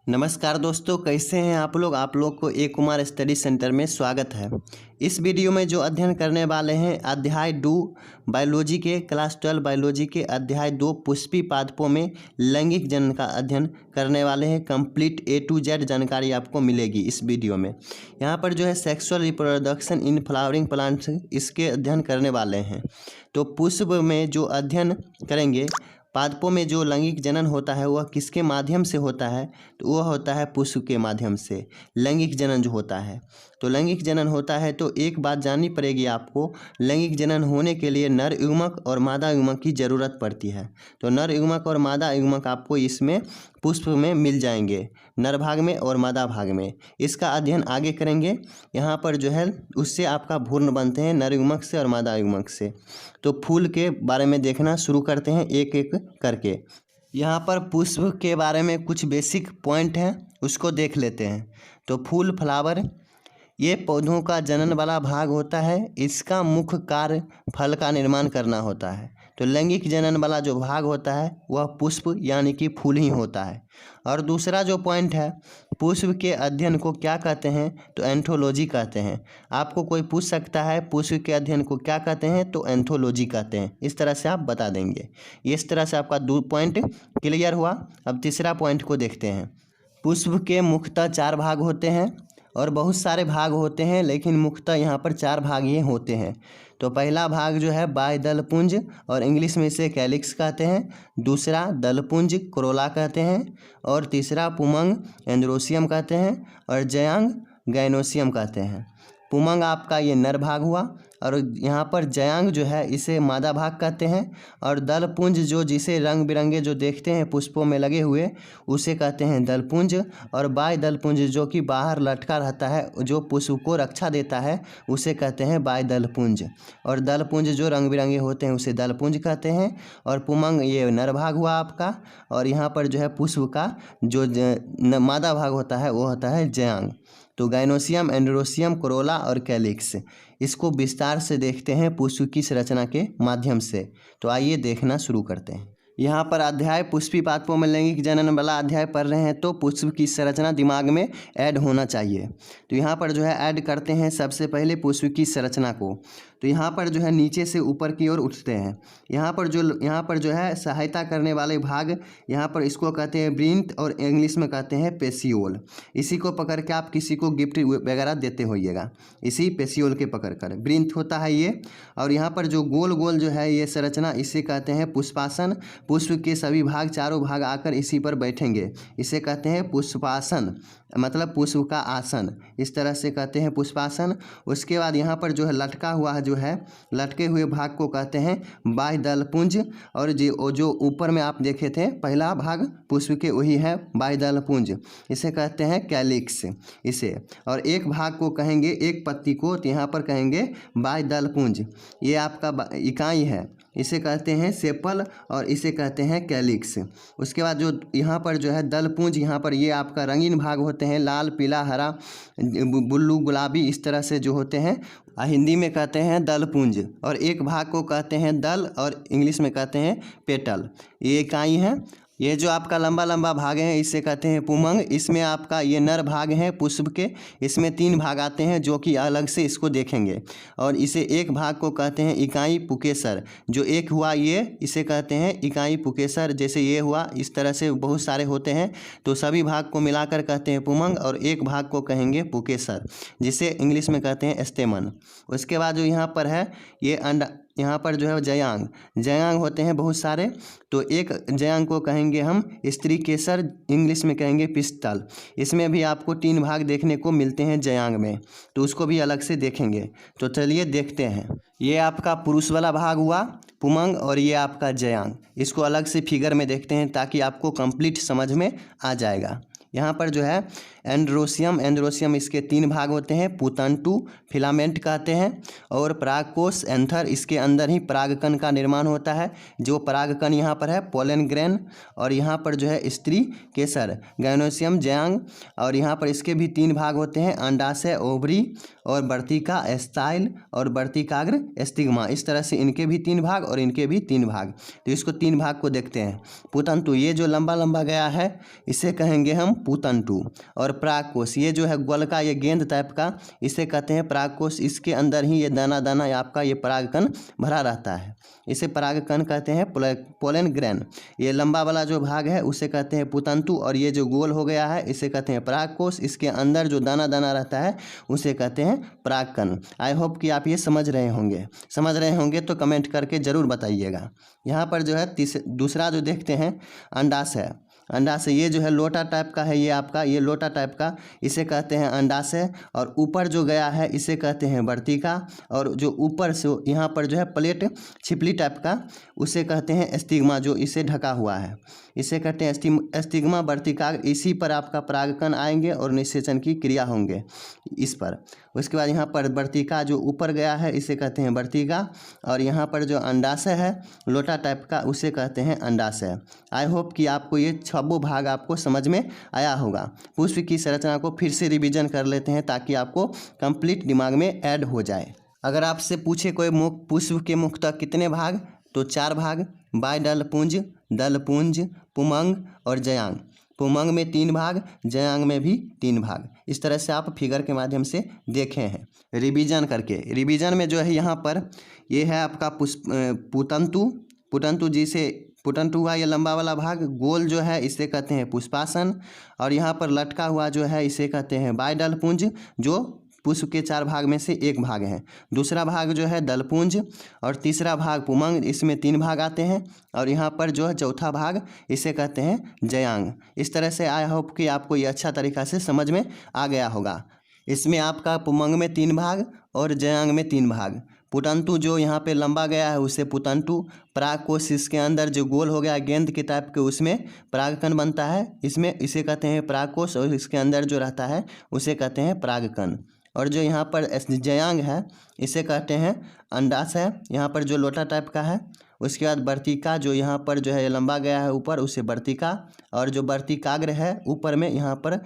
नमस्कार दोस्तों, कैसे हैं आप लोग को ए कुमार स्टडी सेंटर में स्वागत है। इस वीडियो में जो अध्ययन करने वाले हैं अध्याय 2 बायोलॉजी के क्लास 12 बायोलॉजी के अध्याय 2 पुष्पी पादपों में लैंगिक जनन का अध्ययन करने वाले हैं। कंप्लीट A to Z जानकारी आपको मिलेगी इस वीडियो में। यहाँ पर जो है sexual reproduction in flowering plants इसके अध्ययन करने वाले हैं। तो पुष्प में जो अध्ययन करेंगे, पादपों में जो लैंगिक जनन होता है वह किसके माध्यम से होता है, तो वह होता है पुष्प के माध्यम से लैंगिक जनन जो होता है। तो लैंगिक जनन होता है तो एक बात जाननी पड़ेगी आपको, लैंगिक जनन होने के लिए नर युग्मक और मादा युग्मक की ज़रूरत पड़ती है। तो नर युग्मक और मादा युग्मक आपको इसमें पुष्प में मिल जाएंगे, नर भाग में और मादा भाग में। इसका अध्ययन आगे करेंगे। यहाँ पर जो है उससे आपका भ्रूण बनते हैं नर युग्मक से और मादा युग्मक से। तो फूल के बारे में देखना शुरू करते हैं एक एक करके। यहाँ पर पुष्प के बारे में कुछ बेसिक पॉइंट हैं, उसको देख लेते हैं। तो फूल फ्लावर ये पौधों का जनन वाला भाग होता है। इसका मुख्य कार्य फल का निर्माण करना होता है। तो लैंगिक जनन वाला जो भाग होता है वह पुष्प यानी कि फूल ही होता है। और दूसरा जो पॉइंट है, पुष्प के अध्ययन को क्या कहते हैं, तो एंथोलॉजी कहते हैं। आपको कोई पूछ सकता है पुष्प के अध्ययन को क्या कहते हैं, तो एंथोलॉजी कहते हैं। इस तरह से आप बता देंगे। इस तरह से आपका 2 पॉइंट क्लियर हुआ। अब तीसरा पॉइंट को देखते हैं। पुष्प के मुख्यतः 4 भाग होते हैं और बहुत सारे भाग होते हैं, लेकिन मुख्यतः यहाँ पर 4 भाग ये होते हैं। तो पहला भाग जो है बाह्य दलपुंज और इंग्लिश में इसे कैलिक्स कहते हैं। दूसरा दलपुंज कोरोला कहते हैं। और तीसरा पुमंग एंड्रोसियम कहते हैं। और जयांग गैनोसियम कहते हैं। पुमंग आपका ये नर भाग हुआ और यहाँ पर जयांग जो है इसे मादा भाग कहते हैं। और दलपुंज जो जिसे रंग बिरंगे जो देखते हैं पुष्पों में लगे हुए उसे कहते हैं दलपुंज। और बाह्य दलपुंज जो कि बाहर लटका रहता है, जो पुष्प को रक्षा देता है, उसे कहते हैं बाह्य दलपुंज। और दलपुंज जो रंग बिरंगे होते हैं उसे दलपुंज कहते हैं। और पुमंग ये नर भाग हुआ आपका। और यहाँ पर जो है पुष्प का जो मादा भाग होता है वो होता है जयांग। तो गाइनोसियम एंड्रोसियम कोरोला और कैलिक्स, इसको विस्तार से देखते हैं पुष्प की संरचना के माध्यम से। तो आइए देखना शुरू करते हैं। यहाँ पर अध्याय पुष्पी पादपों में लैंगिक जनन वाला अध्याय पढ़ रहे हैं, तो पुष्प की संरचना दिमाग में ऐड होना चाहिए। तो यहाँ पर जो है ऐड करते हैं सबसे पहले पुष्प की संरचना को। तो यहाँ पर जो है नीचे से ऊपर की ओर उठते हैं। यहाँ पर जो है सहायता करने वाले भाग, यहाँ पर इसको कहते हैं ब्रीन्थ और इंग्लिश में कहते हैं पेशियोल। इसी को पकड़ के आप किसी को गिफ्ट वगैरह देते होइएगा, इसी पेशियोल के पकड़ कर। ब्रीन्थ होता है ये। और यहाँ पर जो गोल गोल जो है ये संरचना, इसे कहते हैं पुष्पासन। पुष्प के सभी भाग, चारों भाग आकर इसी पर बैठेंगे, इसे कहते हैं पुष्पासन, मतलब पुष्प का आसन। इस तरह से कहते हैं पुष्पासन। उसके बाद यहाँ पर जो है लटका हुआ जो है, लटके हुए भाग को कहते हैं बाह्य दलपुंज। और जो ऊपर में आप देखे थे पहला भाग पुष्प के, वही है बाह्य दलपुंज, इसे कहते हैं कैलिक्स इसे। और एक भाग को कहेंगे, एक पत्ती को, तो यहाँ पर कहेंगे बाह्य दलपुंज। ये आपका इकाई है, इसे कहते हैं सेपल और इसे कहते हैं कैलिक्स। उसके बाद जो यहाँ पर जो है दलपुंज, यहाँ पर ये आपका रंगीन भाग होते हैं, लाल पीला हरा ब्लू गुलाबी, इस तरह से जो होते हैं, हिंदी में कहते हैं दलपुंज। और एक भाग को कहते हैं दल और इंग्लिश में कहते हैं पेटल। ये इकाई है। ये जो आपका लंबा लंबा भाग है इसे कहते हैं पुमंग। इसमें आपका ये नर भाग है पुष्प के, इसमें 3 भाग आते हैं जो कि अलग से इसको देखेंगे। और इसे एक भाग को कहते हैं इकाई पुकेसर। जो एक हुआ ये, इसे कहते हैं इकाई पुकेसर। जैसे ये हुआ, इस तरह से बहुत सारे होते हैं, तो सभी भाग को मिलाकर कहते हैं पुमंग। और एक भाग को कहेंगे पुकेसर, जिसे इंग्लिश में कहते हैं स्टेमन। उसके बाद जो यहाँ पर है ये अंडा, यहाँ पर जो है जयांग होते हैं बहुत सारे। तो एक जयांग को कहेंगे हम स्त्री केसर, इंग्लिश में कहेंगे पिस्टल। इसमें भी आपको 3 भाग देखने को मिलते हैं जयांग में, तो उसको भी अलग से देखेंगे। तो चलिए देखते हैं। ये आपका पुरुष वाला भाग हुआ पुमंग और ये आपका जयांग। इसको अलग से फिगर में देखते हैं ताकि आपको कंप्लीट समझ में आ जाएगा। यहाँ पर जो है एंड्रोसियम इसके 3 भाग होते हैं, पुतंतु फिलामेंट कहते हैं। और परागकोश एंथर, इसके अंदर ही परागकण का निर्माण होता है। जो परागकण यहाँ पर है पोलन ग्रेन। और यहाँ पर जो है स्त्री केसर गैनोसियम जयांग। और यहाँ पर इसके भी 3 भाग होते हैं, अंडाशय ओवरी और वर्तिका स्टाइल और वर्तिकाग्र स्टिग्मा। इस तरह से इनके भी 3 भाग और इनके भी 3 भाग। तो इसको 3 भाग को देखते हैं। पुतंतु ये जो लंबा लंबा गया है इसे कहेंगे हम पूतंतु। और परागकोश ये जो है गोलका, ये गेंद टाइप का, इसे कहते हैं परागकोश। इसके अंदर ही ये दाना दाना आपका ये परागकण भरा रहता है, इसे परागकण कहते हैं, पोलन ग्रेन। ये लंबा वाला जो भाग है उसे कहते हैं पूतंतु, और ये जो गोल हो गया है इसे कहते हैं परागकोश। इसके अंदर जो दाना दाना रहता है उसे कहते हैं परागकण। आई होप कि आप ये समझ रहे होंगे तो कमेंट करके ज़रूर बताइएगा। यहाँ पर जो है दूसरा जो देखते हैं अंडाशय। अंडाशय ये जो है लोटा टाइप का है, ये आपका ये लोटा टाइप का, इसे कहते हैं अंडाशय। और ऊपर जो गया है इसे कहते हैं वर्तिका, और जो ऊपर से यहाँ पर जो है प्लेट छिपली टाइप का उसे कहते हैं स्टिग्मा, जो इसे ढका हुआ है इसे कहते हैं स्टिग्मा वर्तिका। इसी पर आपका परागकण आएंगे और निषेचन की क्रिया होंगे इस पर। उसके बाद यहाँ पर वर्तिका जो ऊपर गया है इसे कहते हैं वर्तिका, और यहाँ पर जो अंडाशय है लोटा टाइप का उसे कहते हैं अंडाशय। आई होप कि आपको ये छब्बो भाग आपको समझ में आया होगा। पुष्प की संरचना को फिर से रिवीजन कर लेते हैं ताकि आपको कंप्लीट दिमाग में ऐड हो जाए। अगर आपसे पूछे कोई पुष्प के मुख्यतः कितने भाग, तो 4 भाग, बाह्यदलपुंज, दलपुंज, पुमंग और जयांग। पुमंग में 3 भाग, जयांग में भी 3 भाग। इस तरह से आप फिगर के माध्यम से देखे हैं रिवीजन करके। रिवीजन में जो है यहाँ पर ये है आपका पूतंतु जिसे पूतंतु हुआ ये लंबा वाला भाग, गोल जो है इसे कहते हैं पुष्पासन, और यहाँ पर लटका हुआ जो है इसे कहते हैं बाह्यदलपुंज, जो पुष्प के 4 भाग में से एक भाग है। दूसरा भाग जो है दलपुंज, और तीसरा भाग पुमंग, इसमें 3 भाग आते हैं। और यहाँ पर जो है चौथा भाग इसे कहते हैं जयांग। इस तरह से आई होप कि आपको ये अच्छा तरीक़ा से समझ में आ गया होगा। इसमें आपका पुमंग में 3 भाग और जयांग में 3 भाग। पूतंतु जो यहाँ पे लंबा गया है उसे पूतंतु। परागकोश इसके अंदर जो गोल हो गया गेंद के टाइप के उसमें परागकण बनता है, इसमें इसे कहते हैं परागकोश, और इसके अंदर जो रहता है उसे कहते हैं परागकण। और जो यहाँ पर जयांग है इसे कहते हैं अंडाशय, यहाँ पर जो लोटा टाइप का है। उसके बाद वर्तिका जो यहाँ पर जो है लंबा गया है ऊपर उसे वर्तिका, और जो वर्तिकाग्र है ऊपर में यहाँ पर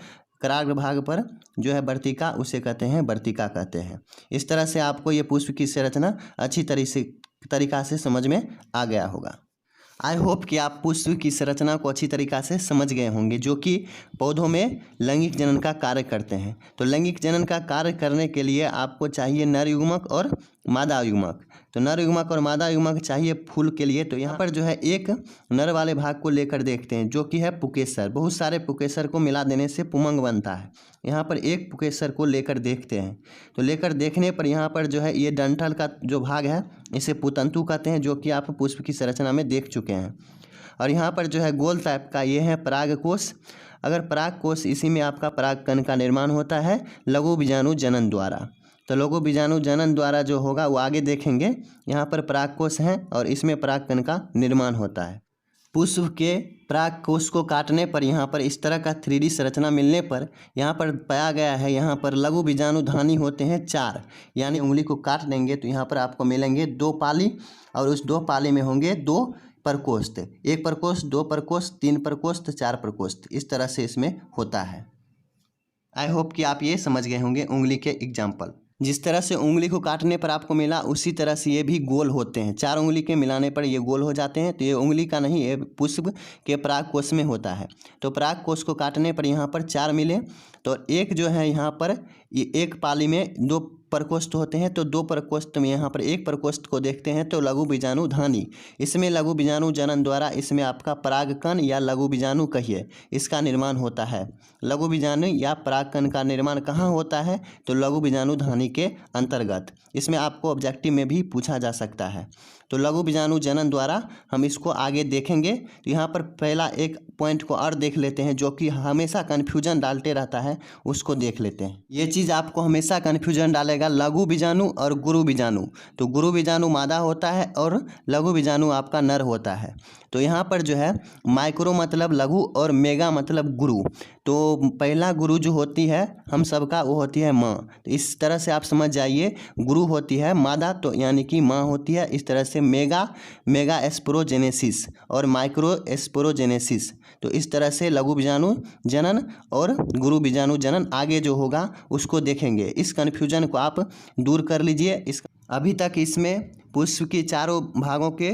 कराग्र भाग पर जो है वर्तिका उसे कहते हैं वर्तिका कहते हैं। इस तरह से आपको ये पुष्प की संरचना अच्छी तरीक़ा से समझ में आ गया होगा। आई होप कि आप पुष्प की संरचना को अच्छी तरीक़ा से समझ गए होंगे, जो कि पौधों में लैंगिक जनन का कार्य करते हैं। तो लैंगिक जनन का कार्य करने के लिए आपको चाहिए नर युग्मक और मादा युग्मक। तो नर युग्मक और मादा युग्मक चाहिए फूल के लिए। तो यहाँ पर जो है एक नर वाले भाग को लेकर देखते हैं जो कि है पुकेसर। बहुत सारे पुकेसर को मिला देने से पुमंग बनता है। यहाँ पर एक पुकेसर को लेकर देखते हैं। तो लेकर देखने पर यहाँ पर जो है ये डंठल का जो भाग है इसे पूतंतु कहते हैं, जो कि आप पुष्प की संरचना में देख चुके हैं। और यहाँ पर जो है गोल टाइप का ये है परागकोश। अगर परागकोश, इसी में आपका परागकण का निर्माण होता है लघु बीजाणु जनन द्वारा। तो लघु बीजाणु जनन द्वारा जो होगा वो आगे देखेंगे। यहाँ पर परागकोश हैं और इसमें परागकण का निर्माण होता है। पुष्प के परागकोश को काटने पर यहाँ पर इस तरह का 3D संरचना मिलने पर यहाँ पर पाया गया है, यहाँ पर लघु बीजाणुधानी होते हैं 4। यानी उंगली को काट देंगे तो यहाँ पर आपको मिलेंगे 2 पाली, और उस 2 पाली में होंगे 2 प्रकोष्ठ, 1 प्रकोष्ठ, 2 प्रकोष्ठ, 3 प्रकोष्ठ, 4 प्रकोष्ठ। इस तरह से इसमें होता है। आई होप कि आप ये समझ गए होंगे उंगली के एग्जाम्पल। जिस तरह से उंगली को काटने पर आपको मिला उसी तरह से ये भी गोल होते हैं। 4 उंगली के मिलाने पर ये गोल हो जाते हैं। तो ये उंगली का नहीं, ये पुष्प के परागकोश में होता है। तो परागकोश को काटने पर यहाँ पर 4 मिले, तो एक जो है यहाँ पर ये 1 पाली में 2 प्रकोष्ठ होते हैं। तो 2 प्रकोष्ठ में यहाँ पर 1 प्रकोष्ठ को देखते हैं तो लघु बीजाणुधानी, इसमें लघु बीजाणु जनन द्वारा इसमें आपका परागकण या लघु बीजाणु कहिए इसका निर्माण होता है। लघु बीजाणु या परागकण का निर्माण कहाँ होता है, तो लघु बीजाणुधानी के अंतर्गत। इसमें आपको ऑब्जेक्टिव में भी पूछा जा सकता है। तो लघु बीजाणु जनन द्वारा हम इसको आगे देखेंगे। तो यहाँ पर पहला एक पॉइंट को और देख लेते हैं जो कि हमेशा कन्फ्यूजन डालते रहता है, उसको देख लेते हैं। ये चीज़ आपको हमेशा कन्फ्यूजन डालेगा, लघु बीजाणु और गुरु बीजाणु। तो गुरु बीजाणु मादा होता है और लघु बीजाणु आपका नर होता है। तो यहाँ पर जो है माइक्रो मतलब लघु और मेगा मतलब गुरु। तो पहला गुरु जो होती है हम सबका वो होती है माँ। तो इस तरह से आप समझ जाइए, गुरु होती है मादा तो यानी कि माँ होती है। इस तरह से मेगा स्पोरोजेनेसिस और माइक्रो स्पोरोजेनेसिस। तो इस तरह से लघु बीजाणु जनन और गुरु बीजाणु जनन आगे जो होगा उसको देखेंगे। इस कन्फ्यूजन को आप दूर कर लीजिए। अभी तक इसमें पुष्प के चारों भागों के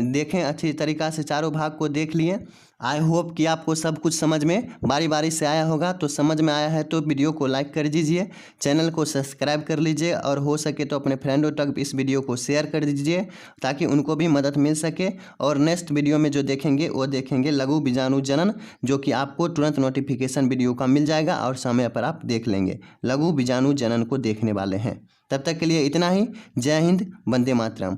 देखें, अच्छी तरीक़ा से चारों भाग को देख लिए। आई होप कि आपको सब कुछ समझ में बारी बारी से आया होगा। तो समझ में आया है तो वीडियो को लाइक कर दीजिए, चैनल को सब्सक्राइब कर लीजिए और हो सके तो अपने फ्रेंडों तक इस वीडियो को शेयर कर दीजिए ताकि उनको भी मदद मिल सके। और नेक्स्ट वीडियो में जो देखेंगे वो देखेंगे लघु बीजाणु जनन, जो कि आपको तुरंत नोटिफिकेशन वीडियो का मिल जाएगा और समय पर आप देख लेंगे। लघु बीजाणु जनन को देखने वाले हैं। तब तक के लिए इतना ही। जय हिंद, वंदे मातरम।